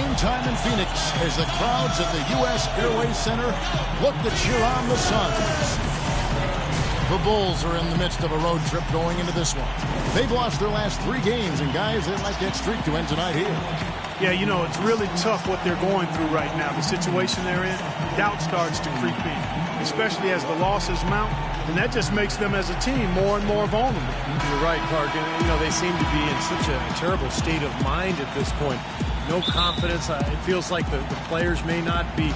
Game time in Phoenix as the crowds at the U.S. Airways Center look to cheer on the Suns. The Bulls are in the midst of a road trip going into this one. They've lost their last 3 games, and guys, they'd like that streak to end tonight here. Yeah, you know, it's really tough what they're going through right now. The situation they're in, doubt starts to creep in, especially as the losses mount, and that just makes them as a team more and more vulnerable. You're right, Clark. And, you know, they seem to be in such a terrible state of mind at this point. No confidence. It feels like the players may not be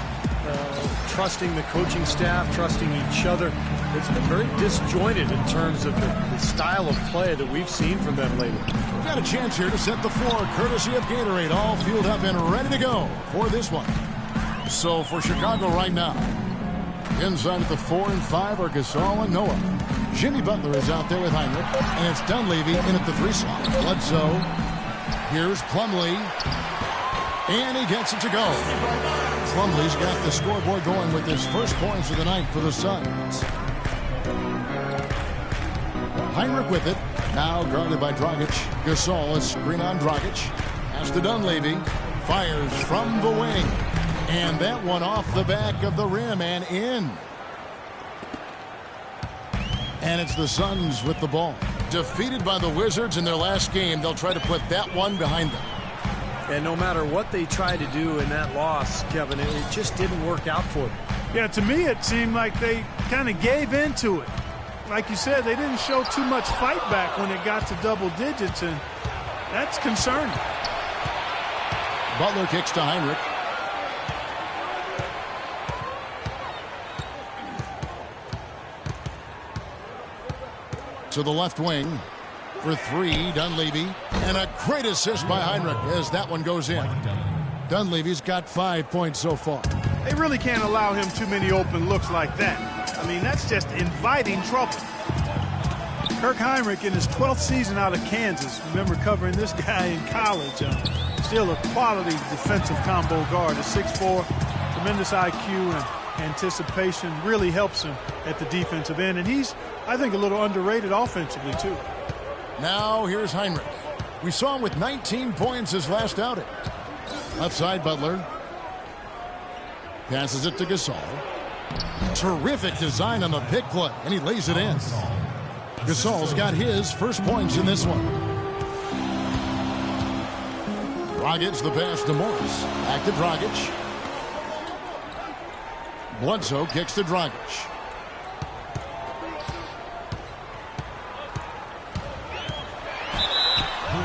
trusting the coaching staff, trusting each other. It's been very disjointed in terms of the style of play that we've seen from them lately. We've got a chance here to set the floor, courtesy of Gatorade, all fueled up and ready to go for this one. So for Chicago right now, inside at the 4 and 5 are Gasol and Noah. Jimmy Butler is out there with Heinrich, and it's Dunleavy in at the 3 slot. Bledsoe. Here's Plumlee. And he gets it to go. Plumlee's got the scoreboard going with his first points of the night for the Suns. Heinrich with it. Now guarded by Dragic. Gasol, a screen on Dragic. Pass to Dunleavy. Fires from the wing. And that one off the back of the rim and in. And it's the Suns with the ball. Defeated by the Wizards in their last game, they'll try to put that one behind them. And no matter what they tried to do in that loss, Kevin, it just didn't work out for them. Yeah, to me it seemed like they kind of gave into it. Like you said, they didn't show too much fight back when it got to double digits, and that's concerning. Butler kicks to Heinrich. To the left wing. For 3, Dunleavy. And a great assist by Heinrich as that one goes in. Dunleavy's got 5 points so far. They really can't allow him too many open looks like that. I mean, that's just inviting trouble. Kirk Heinrich in his 12th season out of Kansas. Remember covering this guy in college. Still a quality defensive combo guard. A 6'4", tremendous IQ and anticipation. Really helps him at the defensive end. And he's, I think, a little underrated offensively, too. Now here's Heinrich. We saw him with 19 points his last outing. Left side, Butler. Passes it to Gasol. Terrific design on the pick play, and he lays it in. Gasol's got his first points in this one. Dragic the pass to Morris. Back to Dragic. Bledsoe kicks to Dragic.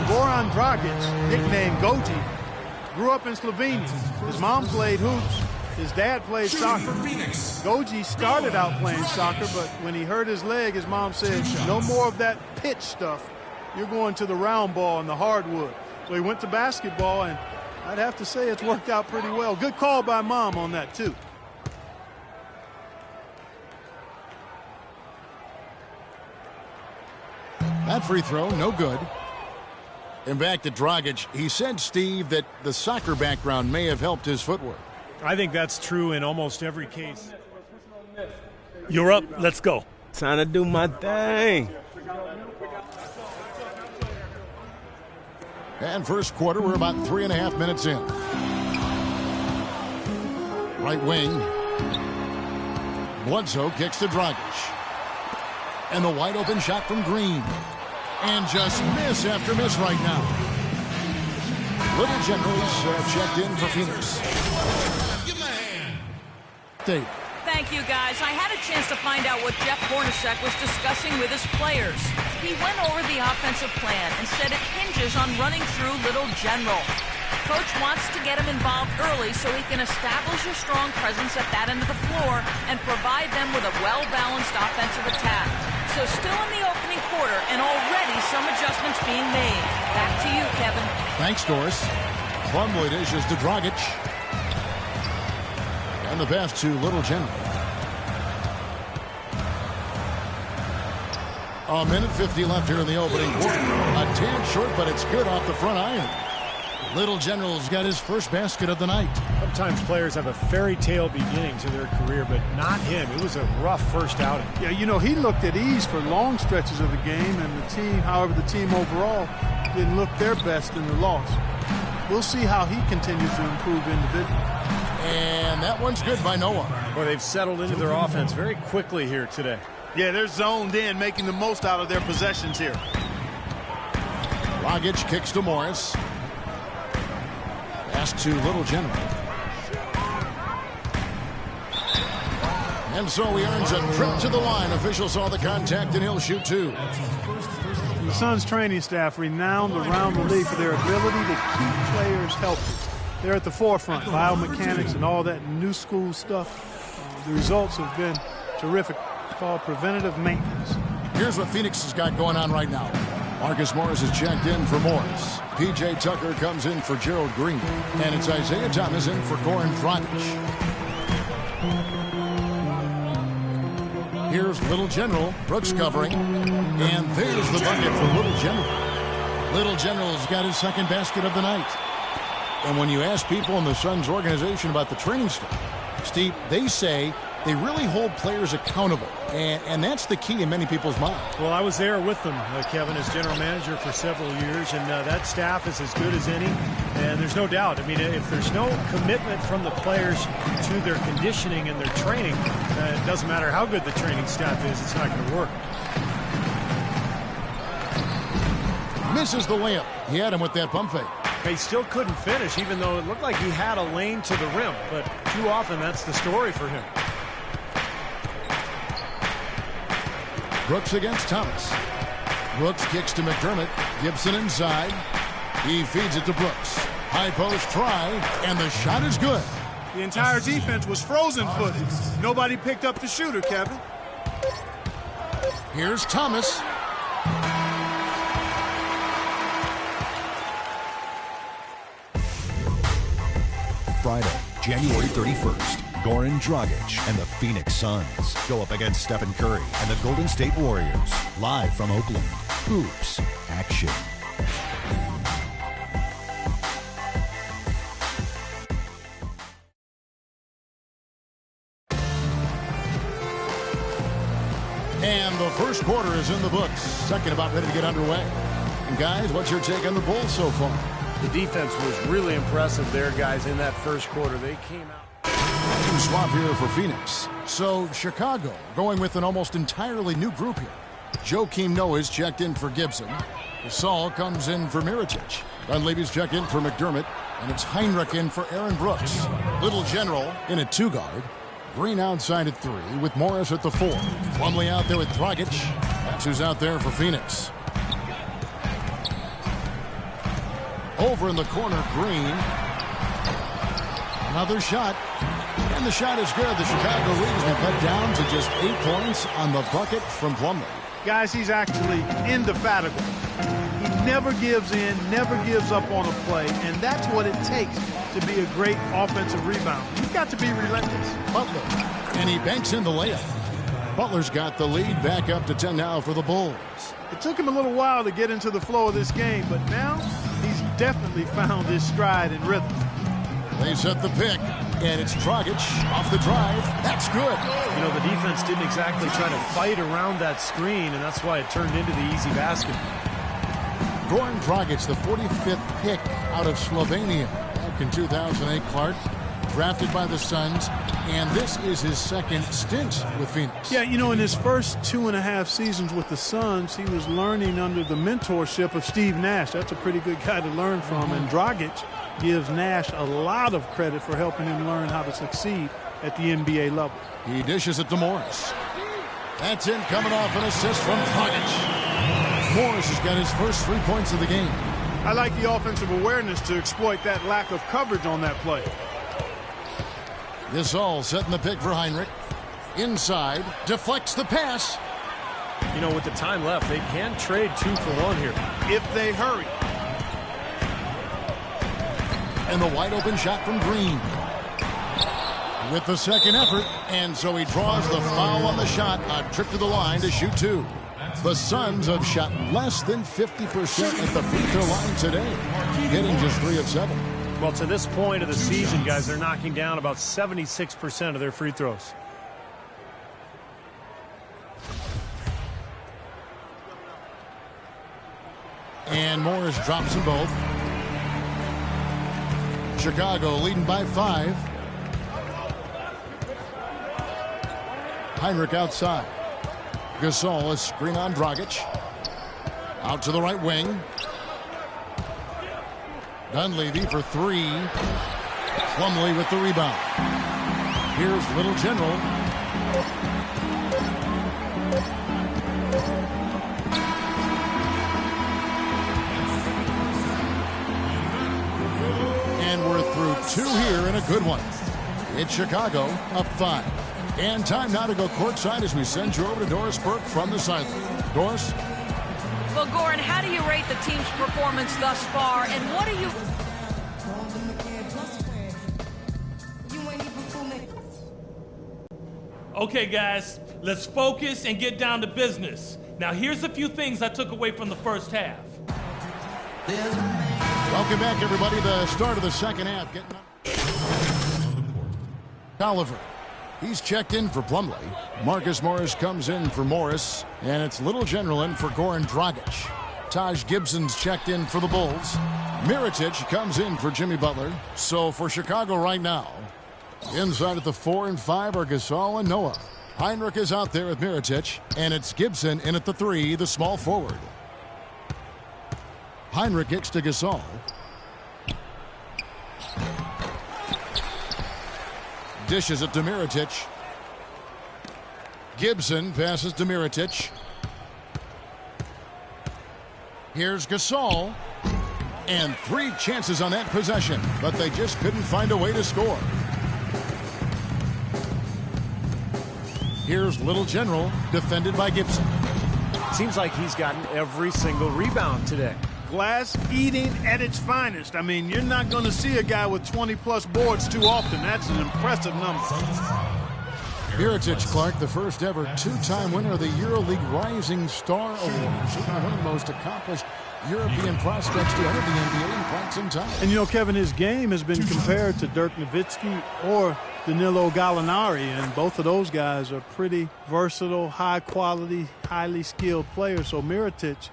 Goran Dragic, nicknamed Goji, grew up in Slovenia. His mom played hoops. His dad played soccer. Goji started out playing soccer, but when he hurt his leg, his mom said, no more of that pitch stuff. You're going to the round ball and the hardwood. So he went to basketball, and I'd have to say it's worked out pretty well. Good call by mom on that, too. That free throw, no good. And back to Dragic. He said, Steve, that the soccer background may have helped his footwork. I think that's true in almost every case. You're up. Let's go. Time to do my thing. And first quarter, we're about 3.5 minutes in. Right wing. Bledsoe kicks to Dragic. And the wide open shot from Green. And just miss after miss right now. Little Generals checked in for Phoenix. Dave. Thank you, guys. I had a chance to find out what Jeff Hornacek was discussing with his players. He went over the offensive plan and said it hinges on running through Little General. Coach wants to get him involved early so he can establish a strong presence at that end of the floor and provide them with a well-balanced offensive attack. So still in the opening quarter and already some adjustments being made. Back to you, Kevin. Thanks, Doris. Plumlee dishes to Dragic. And the pass to Little General. A minute 50 left here in the opening quarter. A tad short, but it's good off the front iron. Little General's got his first basket of the night. Sometimes players have a fairy tale beginning to their career, but not him. It was a rough first outing. Yeah, you know, he looked at ease for long stretches of the game, and the team, however, the team overall didn't look their best in the loss. We'll see how he continues to improve individually. And that one's good by Noah. Boy, they've settled into their offense very quickly here today. Yeah, they're zoned in, making the most out of their possessions here. Dragic kicks to Morris. Pass to Little General. And so he earns a trip to the line. Officials saw the contact, and he'll shoot two. The Suns training staff renowned around the league for their ability to keep players healthy. They're at the forefront, biomechanics and all that new school stuff. The results have been terrific. It's called preventative maintenance. Here's what Phoenix has got going on right now. Marcus Morris is checked in for Morris. P.J. Tucker comes in for Gerald Green. And it's Isaiah Thomas in for Goran Dragic. Here's Little General. Brooks covering. And there's the bucket for Little General. Little General's got his second basket of the night. And when you ask people in the Suns organization about the training staff, Steve, they say they really hold players accountable. And that's the key in many people's minds. Well, I was there with them, Kevin, as general manager for several years, and that staff is as good as any. And there's no doubt. I mean, if there's no commitment from the players to their conditioning and their training, it doesn't matter how good the training staff is, it's not going to work. Misses the layup. He had him with that pump fake. He still couldn't finish, even though it looked like he had a lane to the rim. But too often, that's the story for him. Brooks against Thomas. Brooks kicks to McDermott. Gibson inside. He feeds it to Brooks. High post try, and the shot is good. The entire defense was frozen footed. Nobody picked up the shooter, Kevin. Here's Thomas. Friday, January 31st. Goran Dragic and the Phoenix Suns go up against Stephen Curry and the Golden State Warriors. Live from Oakland. Hoops Action. And the first quarter is in the books. Second about ready to get underway. And guys, what's your take on the Bulls so far? The defense was really impressive there, guys, in that first quarter. They came out. Swap here for Phoenix. So Chicago going with an almost entirely new group here. Joakim Noah's checked in for Gibson. Gasol comes in for Mirotic. Dunleavy's checked in for McDermott. And it's Heinrich in for Aaron Brooks. Little General in at two guard. Green outside at three with Morris at the four. Plumlee out there with Dragic. That's who's out there for Phoenix. Over in the corner, Green. Another shot. And the shot is good. The Chicago League's been cut down to just 8 points on the bucket from Plumlee. Guys, he's actually indefatigable. He never gives in, never gives up on a play, and that's what it takes to be a great offensive rebounder. You've got to be relentless. Butler. And he banks in the layup. Butler's got the lead back up to 10 now for the Bulls. It took him a little while to get into the flow of this game, but now he's definitely found his stride and rhythm. They set the pick, and it's Dragic off the drive. That's good. You know, the defense didn't exactly try to fight around that screen, and that's why it turned into the easy basket. Goran Dragic, the 45th pick out of Slovenia back in 2008, Clark. Drafted by the Suns, and this is his second stint with Phoenix. Yeah, you know, in his first 2.5 seasons with the Suns, he was learning under the mentorship of Steve Nash. That's a pretty good guy to learn from, and Dragic gives Nash a lot of credit for helping him learn how to succeed at the NBA level. He dishes it to Morris. That's in, coming off an assist from Dragic. Morris has got his first 3 points of the game. I like the offensive awareness to exploit that lack of coverage on that play. Gasol setting the pick for Heinrich. Inside, deflects the pass. You know, with the time left, they can trade 2 for 1 here. If they hurry. And the wide open shot from Green. With the second effort, and so he draws the foul on the shot. A trip to the line to shoot 2. The Suns have shot less than 50% at the free throw line today, hitting just 3 of 7. Well, to this point of the season, guys, they're knocking down about 76% of their free throws. And Morris drops them both. Chicago leading by 5. Heinrich outside. Gasol, a screen on Dragic. Out to the right wing. Dunleavy for 3. Plumlee with the rebound. Here's Little General. And we're through 2 here in a good one. It's Chicago up 5. And time now to go courtside as we send you over to Doris Burke from the sideline. Doris? Well, Goran, how do you rate the team's performance thus far, and what do you... Okay, guys, let's focus and get down to business. Now, here's a few things I took away from the first half. Welcome back, everybody. The start of the second half. Getting up. Oliver. He's checked in for Plumlee. Marcus Morris comes in for Morris. And it's Little General in for Goran Dragic. Taj Gibson's checked in for the Bulls. Mirotic comes in for Jimmy Butler. So for Chicago right now, inside at the 4 and 5 are Gasol and Noah. Heinrich is out there with Mirotic. And it's Gibson in at the 3, the small forward. Heinrich kicks to Gasol. Dishes it to Mirotic. Gibson passes to Mirotic. Here's Gasol. And 3 chances on that possession, but they just couldn't find a way to score. Here's Little General, defended by Gibson. Seems like he's gotten every single rebound today. Glass eating at its finest. I mean, you're not going to see a guy with 20-plus boards too often. That's an impressive number. Mirotic, Clark, the first ever 2-time winner of the EuroLeague Rising Star Award. Certainly one of the most accomplished European prospects to enter the NBA in quite some time. And, you know, Kevin, his game has been compared to Dirk Nowitzki or Danilo Gallinari, and both of those guys are pretty versatile, high-quality, highly skilled players. So Mirotic,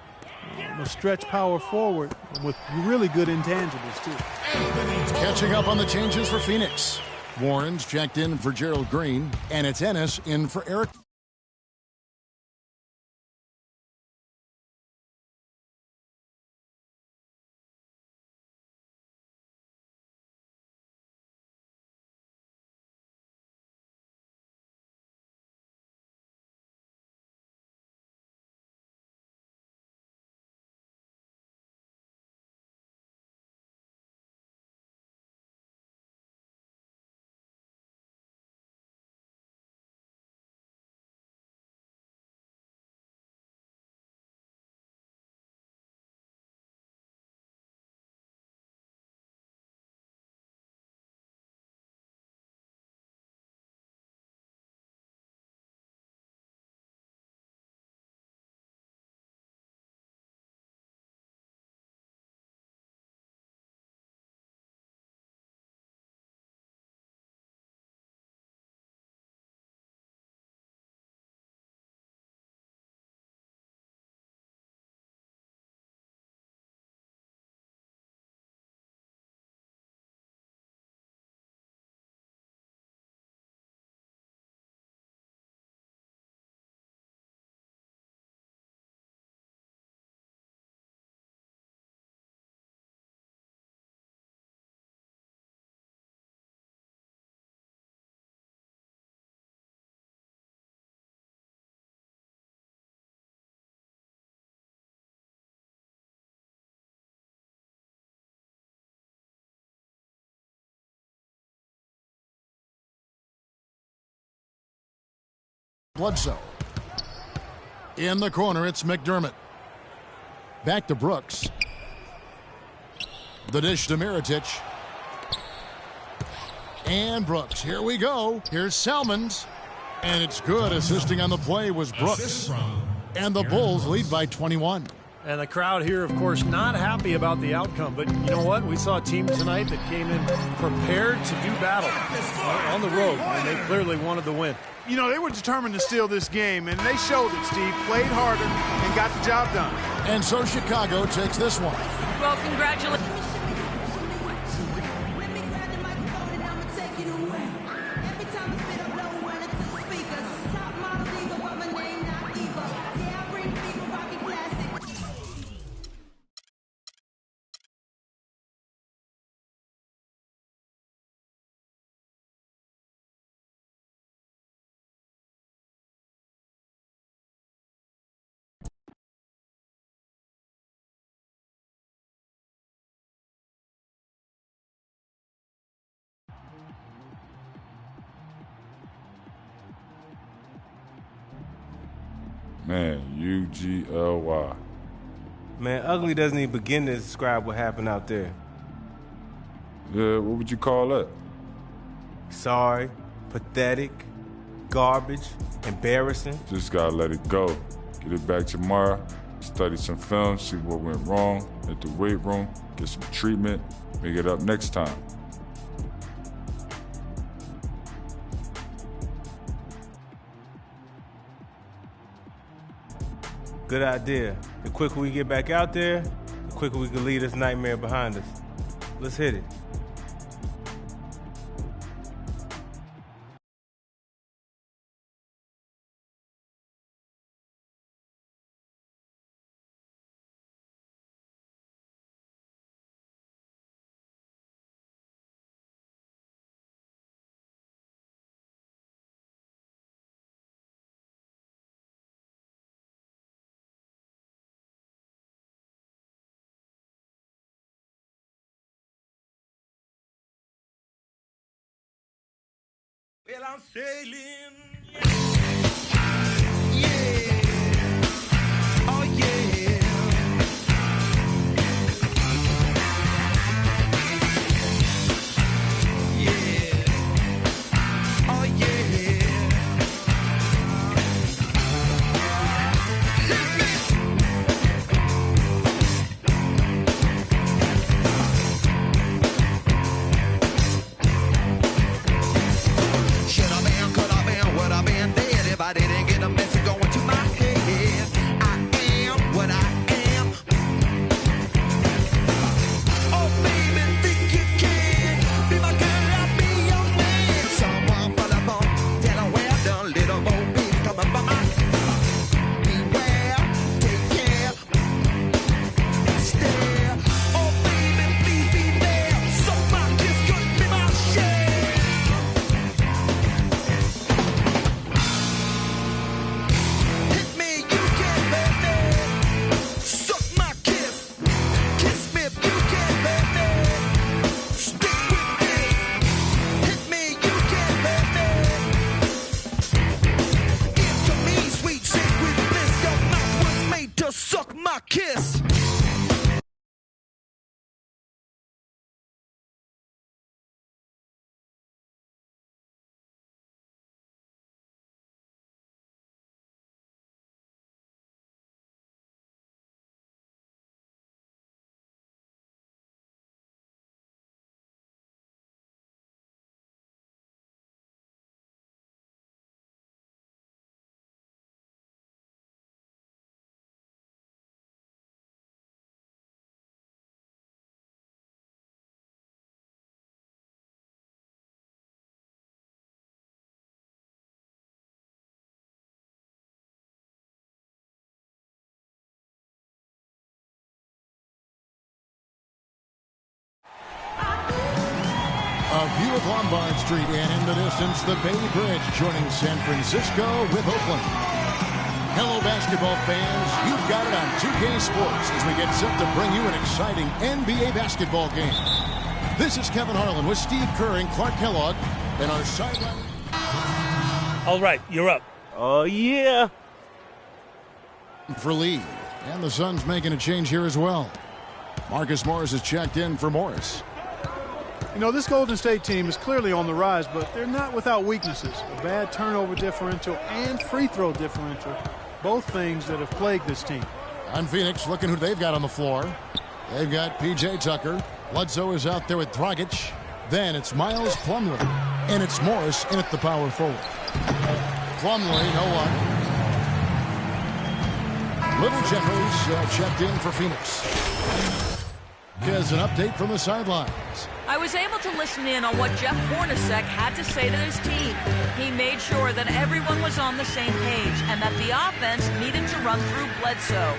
a stretch power forward with really good intangibles, too. Catching up on the changes for Phoenix. Warren's checked in for Gerald Green, and it's Ennis in for Eric. Bledsoe. In the corner, it's McDermott. Back to Brooks. The dish to Mirotic. And Brooks. Here we go. Here's Salmons. And it's good. Assisting on the play was Brooks. And the Bulls lead by 21. And the crowd here, of course, not happy about the outcome. But you know what? We saw a team tonight that came in prepared to do battle on the road. And they clearly wanted the win. You know, they were determined to steal this game, and they showed it, Steve. Played harder and got the job done. And so Chicago takes this one. Well, congratulations. Man, UGLY. Man, ugly doesn't even begin to describe what happened out there. Yeah, what would you call that? Sorry, pathetic, garbage, embarrassing. Just gotta let it go. Get it back tomorrow, study some film, see what went wrong, at the weight room, get some treatment, make it up next time. Good idea. The quicker we get back out there, the quicker we can leave this nightmare behind us. Let's hit it. Well, I'm sailing. Oh, yeah. Yeah. Oh, yeah. Should I been, could I been, would I been dead if I didn't get a message going to my head? I am what I am. Oh, baby, think you can be my girl, I'll be your man. Someone for the phone, tell her well done, little Bo Peep coming from my. Beware, take care, stare. Oh, baby, please be there. So my kiss could be my share. Hit me, you can, baby. Suck my kiss. Kiss me if you can, baby. Stick with this. Hit me, you can, baby. Give to me, sweet sacred bliss. Your mouth was made to suck my kiss. A view of Lombard Street, and in the distance, the Bay Bridge joining San Francisco with Oakland. Hello, basketball fans. You've got it on 2K Sports as we get set to bring you an exciting NBA basketball game. This is Kevin Harlan with Steve Kerr and Clark Kellogg, and our sideline. All right, you're up. Oh, yeah. For Lee, and the Suns making a change here as well. Marcus Morris is checked in for Morris. You know, this Golden State team is clearly on the rise, but they're not without weaknesses. A bad turnover differential and free throw differential, both things that have plagued this team. On Phoenix, looking who they've got on the floor. They've got P.J. Tucker. Bledsoe is out there with Dragic. Then it's Miles Plumlee. And it's Morris in at the power forward. Plumlee, no one. Little Jeffers checked in for Phoenix. Here's an update from the sidelines. I was able to listen in on what Jeff Hornacek had to say to his team. He made sure that everyone was on the same page and that the offense needed to run through Bledsoe.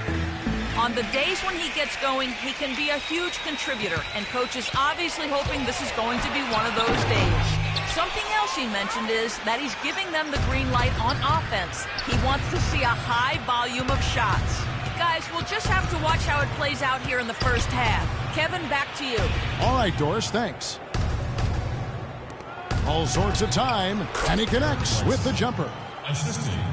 On the days when he gets going, he can be a huge contributor, and Coach is obviously hoping this is going to be one of those days. Something else he mentioned is that he's giving them the green light on offense. He wants to see a high volume of shots. Guys, we'll just have to watch how it plays out here in the first half. Kevin, back to you. All right, Doris, thanks. All sorts of time, and he connects with the jumper.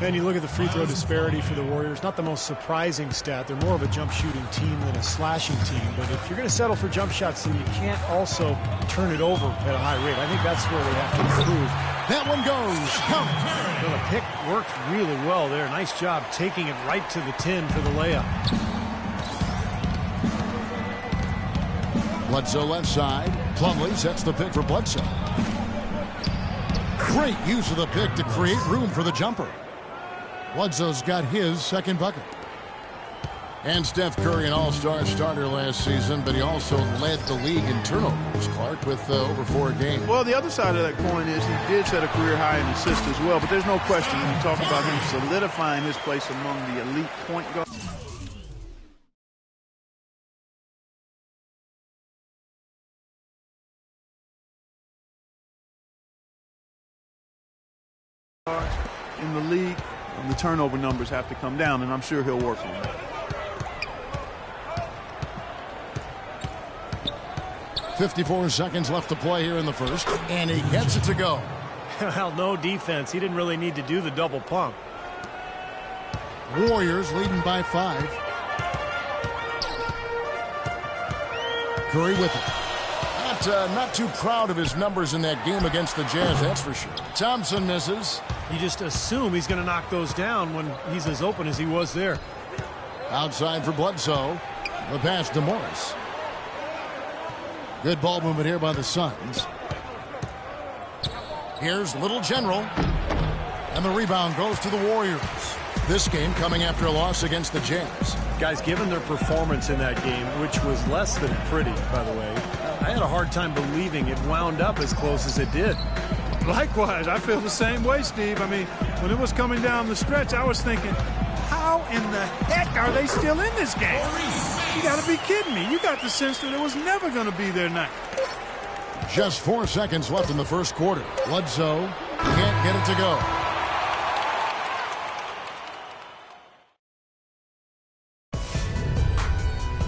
And you look at the free throw disparity for the Warriors, not the most surprising stat. They're more of a jump shooting team than a slashing team. But if you're going to settle for jump shots, then you can't also turn it over at a high rate. I think that's where they have to improve. That one goes. Count. Well, the pick worked really well there. Nice job taking it right to the 10 for the layup. Bledsoe left side. Plumlee sets the pick for Bledsoe. Great use of the pick to create room for the jumper. Bledsoe's got his second bucket. And Steph Curry, an all-star starter last season, but he also led the league in turnovers, Clark, with over 4 games. Well, the other side of that coin is he did set a career high in assists as well, but there's no question when you talk about him solidifying his place among the elite point guards. In the league, and the turnover numbers have to come down, and I'm sure he'll work on that. .54 seconds left to play here in the first, and he gets it to go. Well, no defense. He didn't really need to do the double pump. Warriors leading by 5. Curry with it. Not too proud of his numbers in that game against the Jazz, that's for sure. Thompson misses. You just assume he's going to knock those down when he's as open as he was there. Outside for Bledsoe. The pass to Morris. Good ball movement here by the Suns. Here's Little General. And the rebound goes to the Warriors. This game coming after a loss against the Jazz. Guys, given their performance in that game, which was less than pretty, by the way, I had a hard time believing it wound up as close as it did. Likewise, I feel the same way, Steve. I mean, when it was coming down the stretch, I was thinking, how in the heck are they still in this game? You got to be kidding me. You got the sense that it was never going to be their night. Just 4 seconds left in the first quarter. Bledsoe can't get it to go.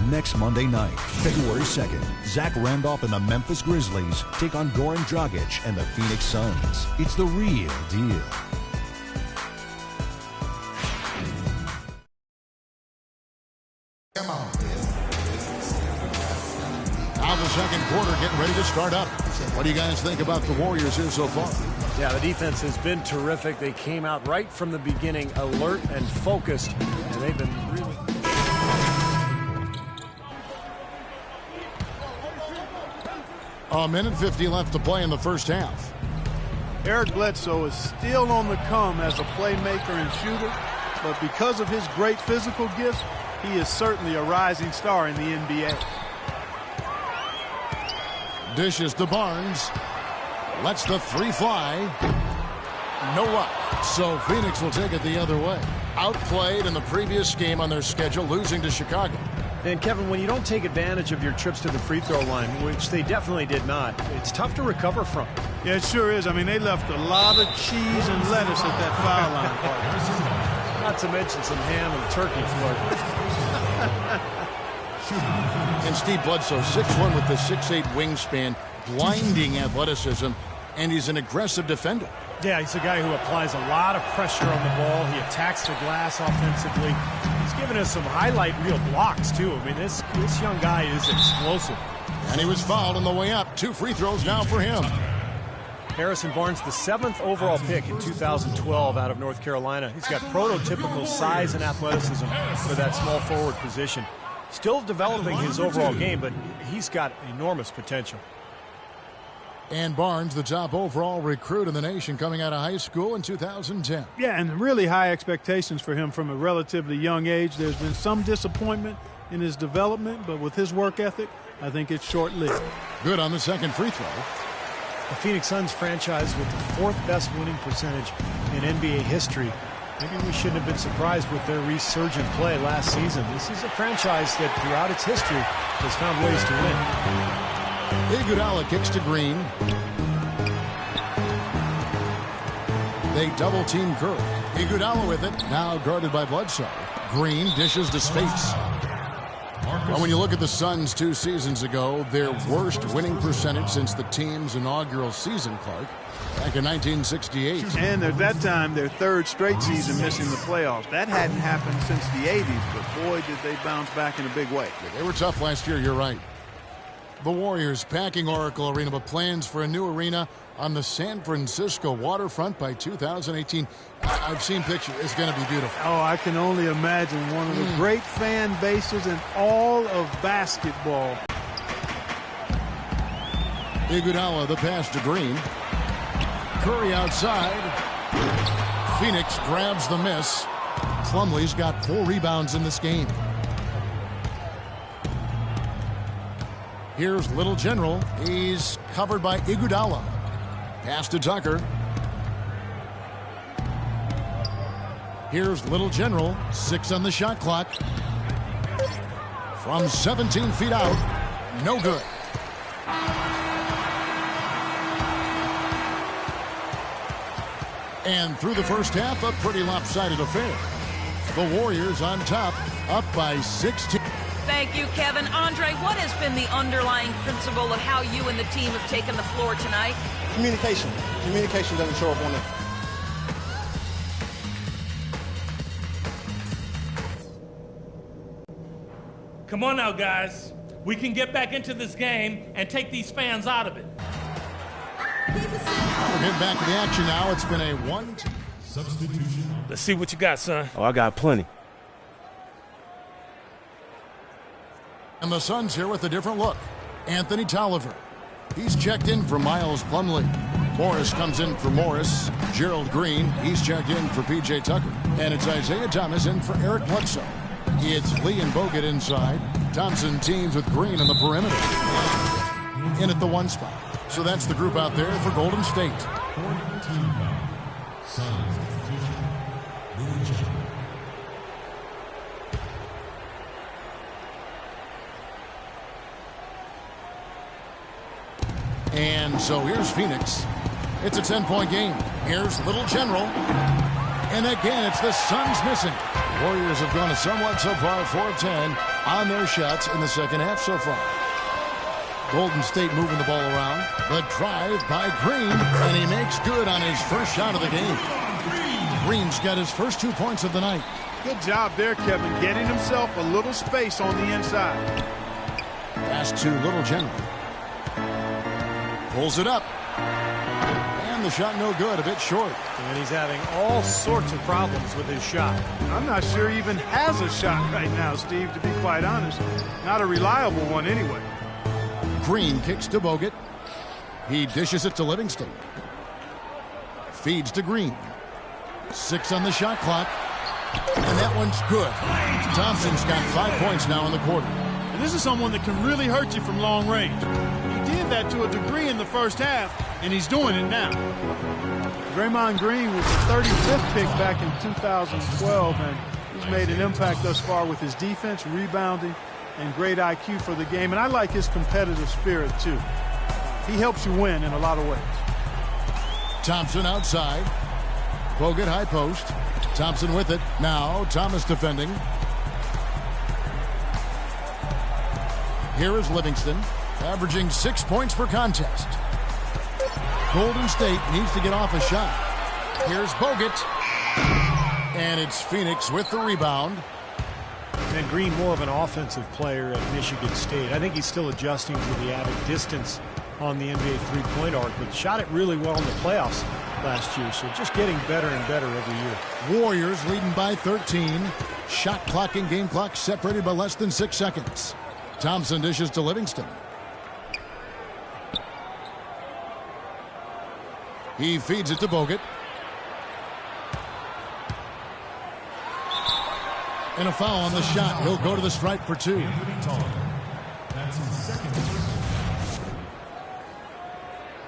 Next Monday night, February 2nd, Zach Randolph and the Memphis Grizzlies take on Goran Dragic and the Phoenix Suns. It's the real deal. Come on. Now the second quarter getting ready to start up. What do you guys think about the Warriors here so far? Yeah, the defense has been terrific. They came out right from the beginning, alert and focused, and they've been really... A minute 50 left to play in the first half. Eric Bledsoe is still on the come as a playmaker and shooter, but because of his great physical gifts, he is certainly a rising star in the NBA. Dishes to Barnes. Lets the 3 fly. No luck. So Phoenix will take it the other way. Outplayed in the previous game on their schedule, losing to Chicago. And Kevin, when you don't take advantage of your trips to the free throw line, which they definitely did not, it's tough to recover from. Yeah, it sure is. I mean, they left a lot of cheese and lettuce at that foul line. Not to mention some ham and turkey, And Steve Bledsoe, 6'1" with the 6'8" wingspan, blinding athleticism, and he's an aggressive defender. Yeah, he's a guy who applies a lot of pressure on the ball. He attacks the glass offensively. He's given us some highlight reel blocks, too. I mean, this young guy is explosive. And he was fouled on the way up. 2 free throws now for him. Harrison Barnes, the 7th overall pick in 2012 out of North Carolina. He's got prototypical size and athleticism for that small forward position. Still developing his overall game, but he's got enormous potential. And Barnes, the top overall recruit in the nation coming out of high school in 2010. Yeah, and really high expectations for him from a relatively young age. There's been some disappointment in his development, but with his work ethic, I think it's short-lived. Good on the second free throw. The Phoenix Suns franchise with the 4th best winning percentage in NBA history. Maybe we shouldn't have been surprised with their resurgent play last season. This is a franchise that throughout its history has found ways to win. Iguodala kicks to Green. They double-team Curry. Iguodala with it, now guarded by Bledsoe. Green dishes to Space. Well, when you look at the Suns 2 seasons ago, their worst winning percentage since the team's inaugural season, Clark, back in 1968. And at that time, their third straight season missing the playoffs. That hadn't happened since the 80s, but boy, did they bounce back in a big way. Yeah, they were tough last year, you're right. The Warriors packing Oracle Arena, but plans for a new arena on the San Francisco waterfront by 2018. I've seen pictures. It's going to be beautiful. Oh, I can only imagine one of the great fan bases in all of basketball. Iguodala, the pass to Green. Curry outside. Phoenix grabs the miss. Plumlee's got 4 rebounds in this game. Here's Little General. He's covered by Iguodala. Pass to Tucker. Here's Little General. 6 on the shot clock. From 17 feet out. No good. And through the first half, a pretty lopsided affair. The Warriors on top, up by 16. Thank you, Kevin. Andre, what has been the underlying principle of how you and the team have taken the floor tonight? Communication. Communication doesn't show up on it. Come on now, guys. We can get back into this game and take these fans out of it. We're getting back to the action now. It's been a 1-2 substitution. Let's see what you got, son. Oh, I got plenty. And the Suns here with a different look. Anthony Tolliver. He's checked in for Miles Plumlee. Morris comes in for Morris. Gerald Green, he's checked in for P.J. Tucker. And it's Isaiah Thomas in for Eric Bledsoe. It's Lee and Bogut inside. Thompson teams with Green on the perimeter. In at the 1 spot. So that's the group out there for Golden State. And so here's Phoenix. It's a 10-point game. Here's Little General. And again, it's the Suns missing. Warriors have gone somewhat so far 4 of 10 on their shots in the second half so far. Golden State moving the ball around. The drive by Green, and he makes good on his first shot of the game. Green's got his first 2 points of the night. Good job there, Kevin, getting himself a little space on the inside. Pass to Little General. Pulls it up. And the shot no good, a bit short. And he's having all sorts of problems with his shot. I'm not sure he even has a shot right now, Steve, to be quite honest. Not a reliable one anyway. Green kicks to Bogut. He dishes it to Livingston. Feeds to Green. 6 on the shot clock. And that one's good. Thompson's got 5 points now in the quarter. And this is someone that can really hurt you from long range. He did that to a degree in the first half, and he's doing it now. Draymond Green was the 35th pick back in 2012, and he's made an impact thus far with his defense, rebounding, and great IQ for the game. And I like his competitive spirit, too. He helps you win in a lot of ways. Thompson outside. Bogut high post. Thompson with it. Now Thomas defending. Here is Livingston, averaging 6 points per contest. Golden State needs to get off a shot. Here's Bogut. And it's Phoenix with the rebound. And Green, more of an offensive player at Michigan State. I think he's still adjusting to the added distance on the NBA three-point arc, but shot it really well in the playoffs last year, so just getting better and better every year. Warriors leading by 13. Shot clock and game clock separated by less than 6 seconds. Thompson dishes to Livingston. He feeds it to Bogut. And a foul on the shot. He'll go to the stripe for 2.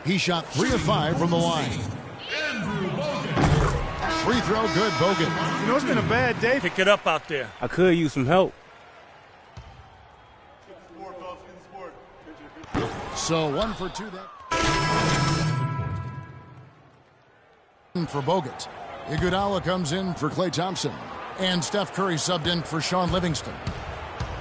He shot 3 of 5 from the line. Free throw good, Bogut. You know, it's been a bad day. Pick it up out there. I could use some help. So 1 for 2 that. For Bogut. Iguodala comes in for Klay Thompson. And Steph Curry subbed in for Sean Livingston.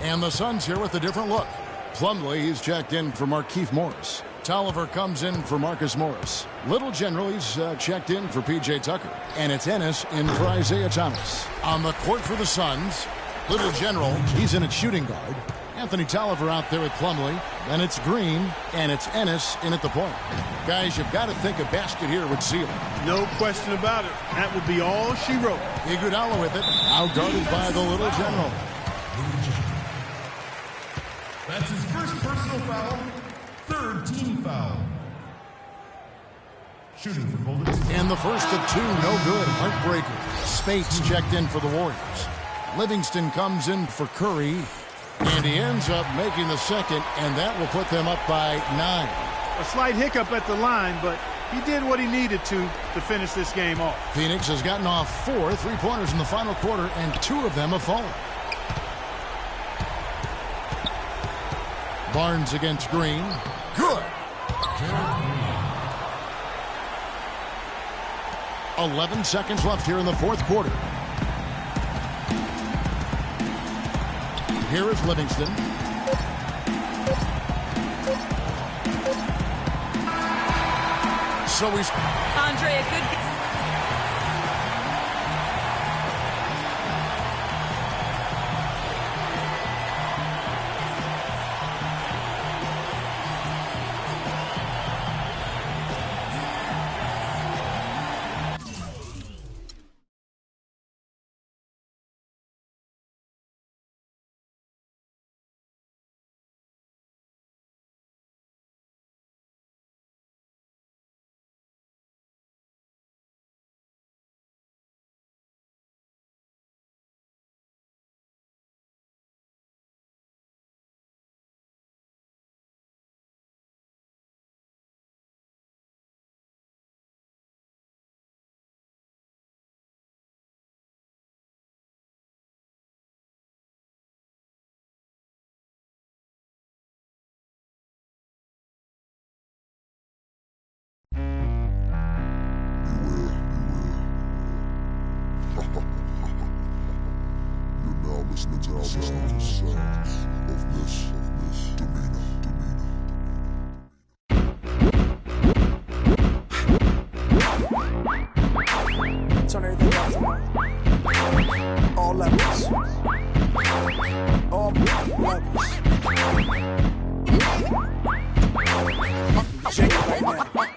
And the Suns here with a different look. Plumlee, he's checked in for Markieff Morris. Tolliver comes in for Marcus Morris. Little General, he's checked in for P.J. Tucker. And it's Ennis in for Isaiah Thomas. On the court for the Suns, Little General, he's in at shooting guard. Anthony Tolliver out there with Plumlee. Then it's Green, and it's Ennis in at the point. Guys, you've got to think a basket here would seal it. No question about it. That would be all she wrote. Iguodala with it, out-guarded by the Little General. That's his first personal foul, third team foul. Shooting for Golden State. And the first of two, no good. Heartbreaker. Spates checked in for the Warriors. Livingston comes in for Curry. And he ends up making the second, and that will put them up by 9. A slight hiccup at the line, but he did what he needed to finish this game off. Phoenix has gotten off 4 3-pointers in the final quarter, and 2 of them have fallen. Barnes against Green. Good. 11 seconds left here in the fourth quarter. Here is Livingston. So he's... Andre, a good... listening to sounds of this demeanor. Turn everything up tonight. All levels. All levels. Shake it right now. What?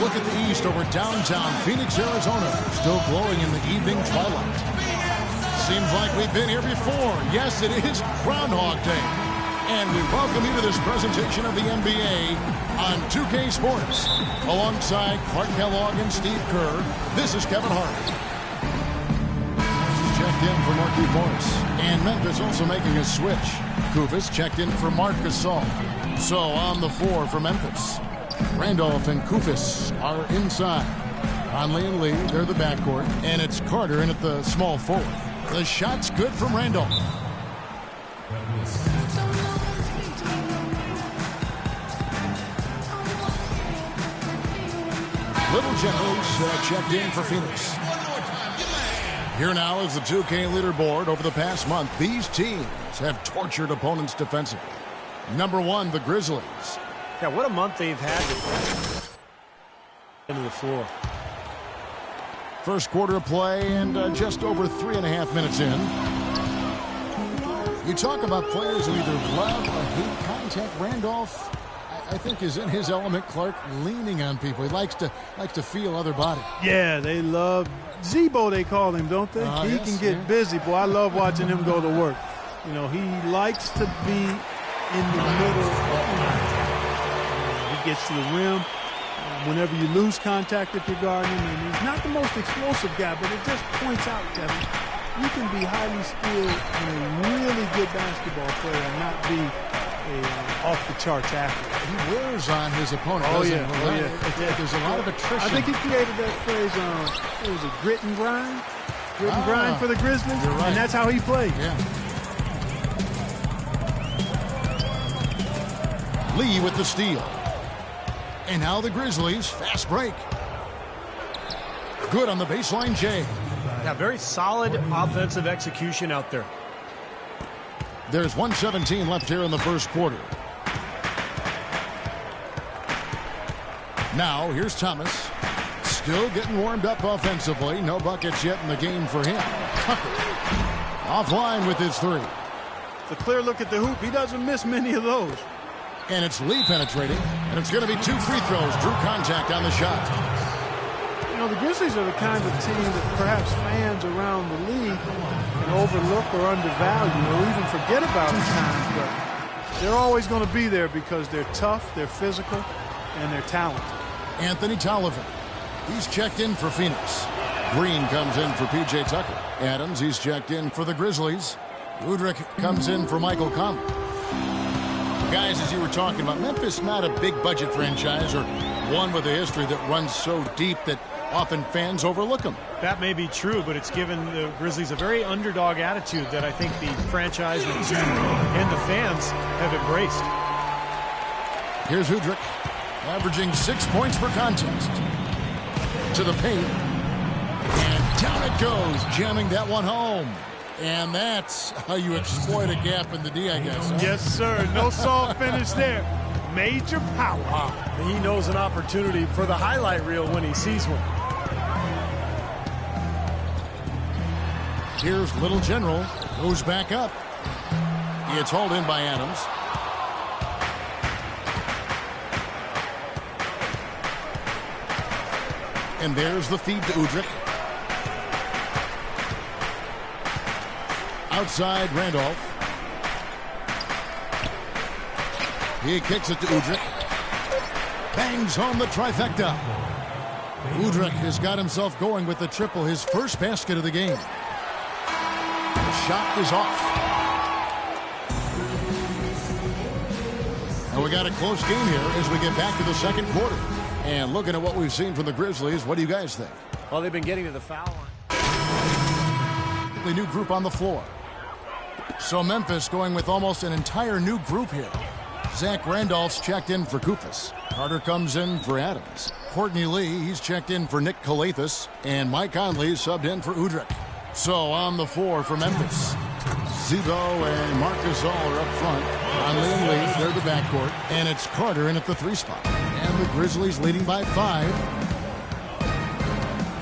look at the east over downtown Phoenix, Arizona. Still glowing in the evening twilight. Seems like we've been here before. Yes, it is Groundhog Day. And we welcome you to this presentation of the NBA on 2K Sports. Alongside Clark Kellogg and Steve Kerr, this is Kevin Hart. Checked in for Marquise Morris. And Memphis also making a switch. Koufos checked in for Marc Gasol. So on the floor for Memphis, Randolph and Koufos are inside. Conley and Lee, they're the backcourt. And it's Carter in at the small forward. The shot's good from Randolph. Little Generals checked in for Phoenix. Here now is the 2K leaderboard. Over the past month, these teams have tortured opponents defensively. Number 1, the Grizzlies. Yeah, what a month they've had into the floor. First quarter of play and just over 3.5 minutes in. You talk about players who either love or hate contact. Randolph, I think, is in his element. Clark leaning on people. He likes to feel other body. Yeah, they love Zebo, they call him, don't they? He can get busy. Boy, I love watching him go to work. You know, he likes to be in the middle. He gets to the rim. Whenever you lose contact if you're guarding him, and he's not the most explosive guy, but it just points out, Kevin, you can be highly skilled and a really good basketball player and not be off-the-charts athlete. He wears on his opponent. Oh, yeah. There's a lot of attrition. I think he created that phrase, it was a grit and grind. Grit and grind for the Grizzlies. You're right. And that's how he played. Yeah. Lee with the steal. And now the Grizzlies, fast break. Good on the baseline, Jay. Yeah, very solid offensive execution out there. There's 1:17 left here in the first quarter. Now, here's Thomas. Still getting warmed up offensively. No buckets yet in the game for him. Tucker offline with his three. It's a clear look at the hoop. He doesn't miss many of those. And it's Lee penetrating. And it's going to be 2 free throws. Drew contact on the shot. You know, the Grizzlies are the kind of team that perhaps fans around the league can overlook or undervalue or even forget about at times. But they're always going to be there because they're tough, they're physical, and they're talented. Anthony Tolliver. He's checked in for Phoenix. Green comes in for P.J. Tucker. Adams, he's checked in for the Grizzlies. Udrih comes in for Michael Conley. Guys, as you were talking about, Memphis not a big budget franchise or one with a history that runs so deep that often fans overlook them. That may be true, but it's given the Grizzlies a very underdog attitude that I think the franchise and the team and the fans have embraced. Here's Udrih, averaging 6 points per contest. To the paint. And down it goes, jamming that one home. And that's how you exploit a gap in the D, I guess. Huh? Yes, sir. No soft finish there. Major power. Wow. He knows an opportunity for the highlight reel when he sees one. Here's Little General. Goes back up. It's hauled in by Adams. And there's the feed to Udrih. Outside Randolph. He kicks it to Udrih. Bangs home the trifecta. Udrih has got himself going with the triple, his first basket of the game. The shot is off. And we got a close game here as we get back to the second quarter. And looking at what we've seen from the Grizzlies, what do you guys think? Well, they've been getting to the foul line. The new group on the floor. So Memphis going with almost an entire new group here. Zach Randolph's checked in for Koufos. Carter comes in for Adams. Courtney Lee, he's checked in for Nick Calathis. And Mike Conley subbed in for Udrih. So on the floor for Memphis, Zebo and Marc Gasol are up front. Conley and Lee, they're the backcourt. And it's Carter in at the 3 spot. And the Grizzlies leading by 5.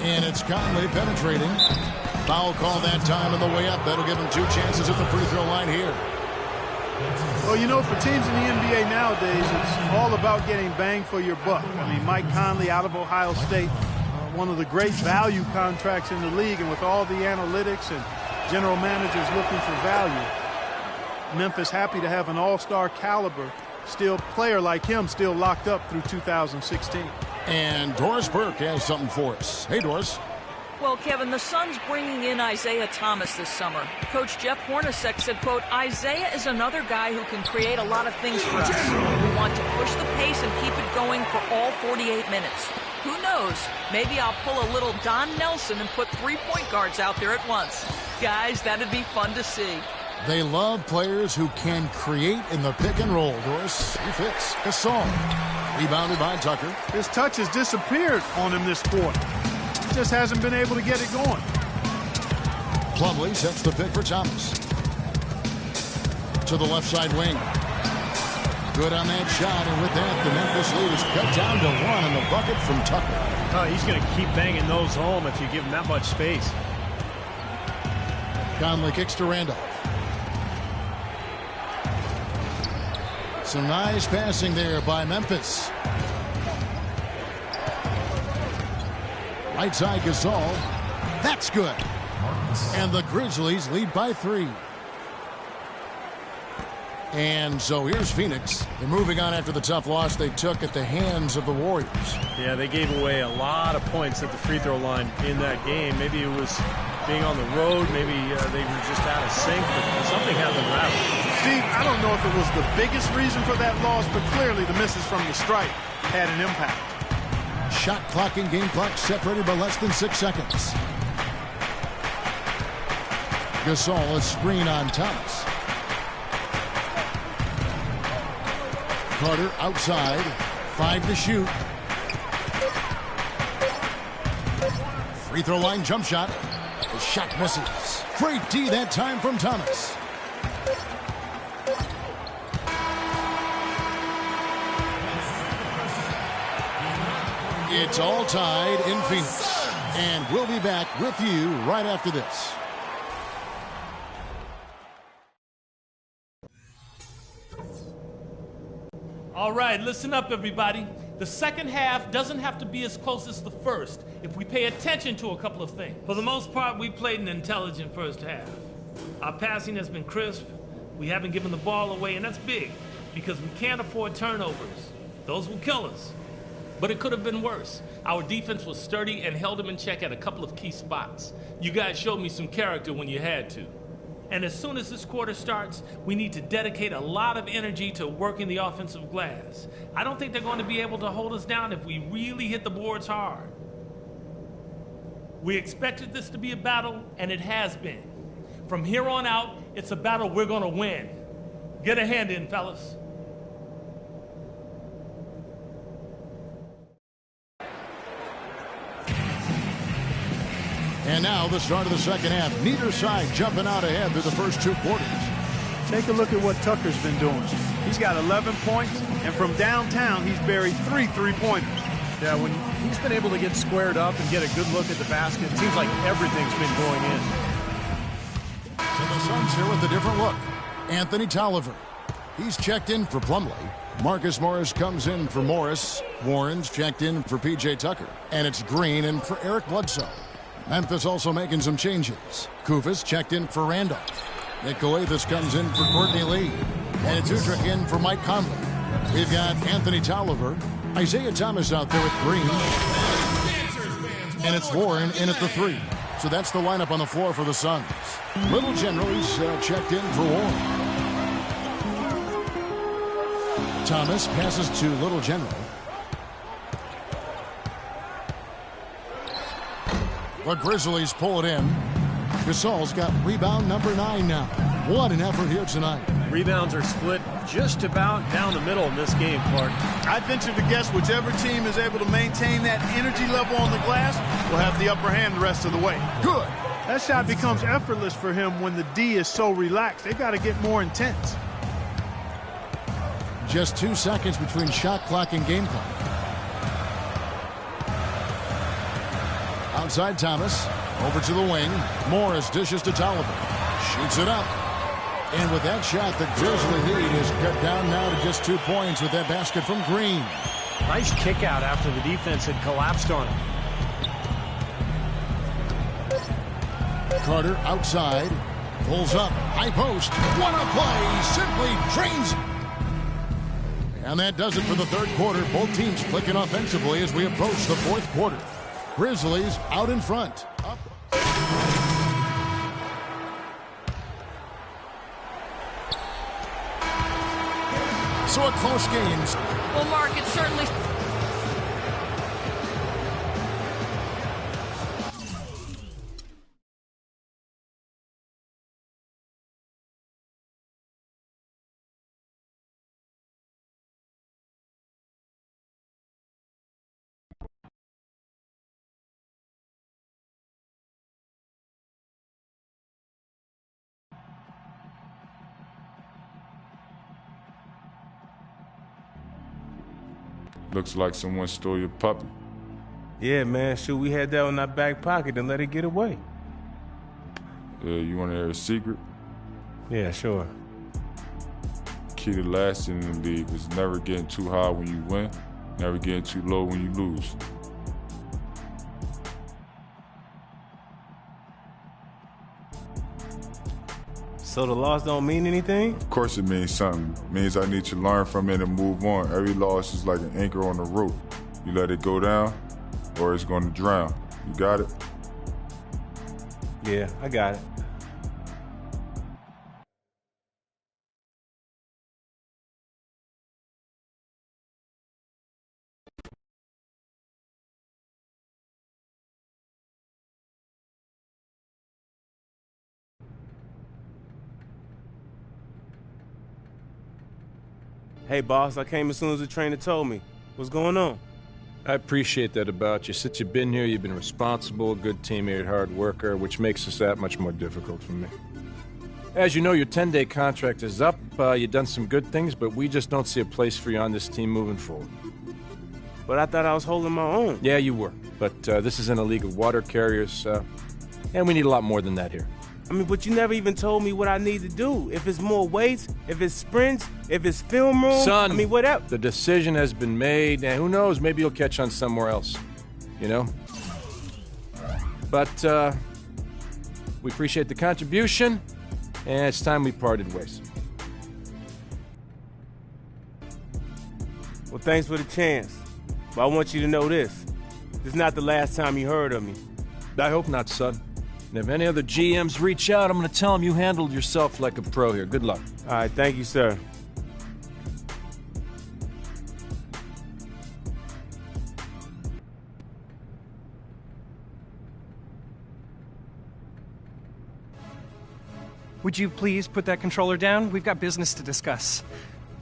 And it's Conley penetrating. Foul call that time on the way up. That'll give him 2 chances at the free throw line here. Well, you know, for teams in the NBA nowadays, it's all about getting bang for your buck. I mean, Mike Conley out of Ohio State, one of the great value contracts in the league, and with all the analytics and general managers looking for value, Memphis happy to have an all-star caliber player like him still locked up through 2016. And Doris Burke has something for us. Hey, Doris. Well, Kevin, the Suns bringing in Isaiah Thomas this summer. Coach Jeff Hornacek said, quote, Isaiah is another guy who can create a lot of things for us. We want to push the pace and keep it going for all 48 minutes. Who knows? Maybe I'll pull a little Don Nelson and put 3 point guards out there at once. Guys, that'd be fun to see. They love players who can create in the pick and roll, Doris. He fits. Gasol. Rebounded by Tucker. His touch has disappeared on him this quarter. Just hasn't been able to get it going. Plumlee sets the pick for Thomas. To the left side wing. Good on that shot, and with that, the Memphis lead is cut down to 1 on the bucket from Tucker. Oh, he's going to keep banging those home if you give him that much space. Conley kicks to Randolph. Some nice passing there by Memphis. Right side Gasol. That's good. And the Grizzlies lead by 3. And so here's Phoenix. They're moving on after the tough loss they took at the hands of the Warriors. Yeah, they gave away a lot of points at the free throw line in that game. Maybe it was being on the road. Maybe they were just out of sync, but something had them rattled. Steve, I don't know if it was the biggest reason for that loss, but clearly the misses from the stripe had an impact. Shot clock and game clock separated by less than 6 seconds. Gasol, a screen on Thomas. Carter outside. 5 to shoot. Free throw line jump shot. The shot misses. Great D that time from Thomas. It's all tied in Phoenix. And we'll be back with you right after this. All right, listen up, everybody. The second half doesn't have to be as close as the first if we pay attention to a couple of things. For the most part, we played an intelligent first half. Our passing has been crisp. We haven't given the ball away, and that's big because we can't afford turnovers. Those will kill us. But it could have been worse. Our defense was sturdy and held them in check at a couple of key spots. You guys showed me some character when you had to. And as soon as this quarter starts, we need to dedicate a lot of energy to working the offensive glass. I don't think they're going to be able to hold us down if we really hit the boards hard. We expected this to be a battle, and it has been. From here on out, it's a battle we're going to win. Get a hand in, fellas. And now the start of the second half. Neither side jumping out ahead through the first 2 quarters. Take a look at what Tucker's been doing. He's got 11 points, and from downtown, he's buried 3 3-pointers. Yeah, when he's been able to get squared up and get a good look at the basket, it seems like everything's been going in. So the Suns here with a different look. Anthony Tolliver. He's checked in for Plumlee. Marcus Morris comes in for Morris. Warren's checked in for P.J. Tucker. And it's Green in for Eric Bledsoe. Memphis also making some changes. Kufis checked in for Randolph. Nick Galathis comes in for Courtney Lee. And it's Udrich in for Mike Conley. We've got Anthony Tolliver. Isaiah Thomas out there with Green. And it's Warren in at the 3. So that's the lineup on the floor for the Suns. Little General, he's checked in for Warren. Thomas passes to Little General. The Grizzlies pull it in. Gasol's got rebound number 9 now. What an effort here tonight. Rebounds are split just about down the middle in this game, Clark. I'd venture to guess whichever team is able to maintain that energy level on the glass will have the upper hand the rest of the way. Good. That shot becomes effortless for him when the D is so relaxed. They've got to get more intense. Just 2 seconds between shot clock and game clock. Outside Thomas. Over to the wing. Morris dishes to Tolliver. Shoots it up. And with that shot, the Grizzly lead is cut down now to just 2 points with that basket from Green. Nice kick out after the defense had collapsed on him. Carter outside. Pulls up. High post. What a play. Simply drains. And that does it for the third quarter. Both teams clicking offensively as we approach the fourth quarter. Grizzlies out in front. Up. So a close game. Well, Mark, it certainly... Looks like someone stole your puppy. Yeah, man, shoot, we had that in our back pocket and let it get away. Yeah, you want to hear a secret? Yeah, sure. Key to lasting in the league is never getting too high when you win, never getting too low when you lose. So the loss don't mean anything? Of course it means something. It means I need to learn from it and move on. Every loss is like an anchor on the rope. You let it go down, or it's going to drown. You got it? Yeah, I got it. Hey, boss, I came as soon as the trainer told me. What's going on? I appreciate that about you. Since you've been here, you've been responsible, good teammate, hard worker, which makes this that much more difficult for me. As you know, your 10-day contract is up. You've done some good things, but we just don't see a place for you on this team moving forward. But I thought I was holding my own. Yeah, you were. But this isn't a league of water carriers, and we need a lot more than that here. I mean, but you never even told me what I need to do. If it's more weights, if it's sprints, if it's film room, Son, I mean, whatever. The decision has been made, and who knows, maybe you'll catch on somewhere else, you know? But we appreciate the contribution, and it's time we parted ways. Well, thanks for the chance. But I want you to know this. This is not the last time you heard of me. I hope not, son. And if any other GMs reach out, I'm going to tell them you handled yourself like a pro here. Good luck. All right, thank you, sir. Would you please put that controller down? We've got business to discuss.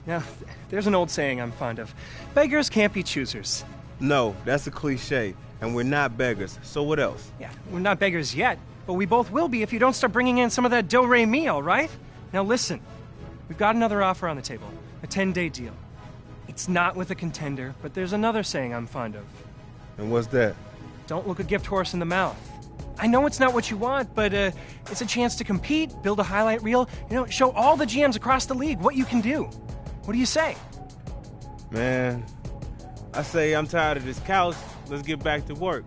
Now, there's an old saying I'm fond of. Beggars can't be choosers. No, that's a cliche, and we're not beggars. So what else? Yeah, we're not beggars yet, but we both will be if you don't start bringing in some of that do-re-mi, all right? Now listen, we've got another offer on the table, a 10-day deal. It's not with a contender, but there's another saying I'm fond of. And what's that? Don't look a gift horse in the mouth. I know it's not what you want, but it's a chance to compete, build a highlight reel, show all the GMs across the league what you can do. What do you say? Man, I say I'm tired of this couch. Let's get back to work.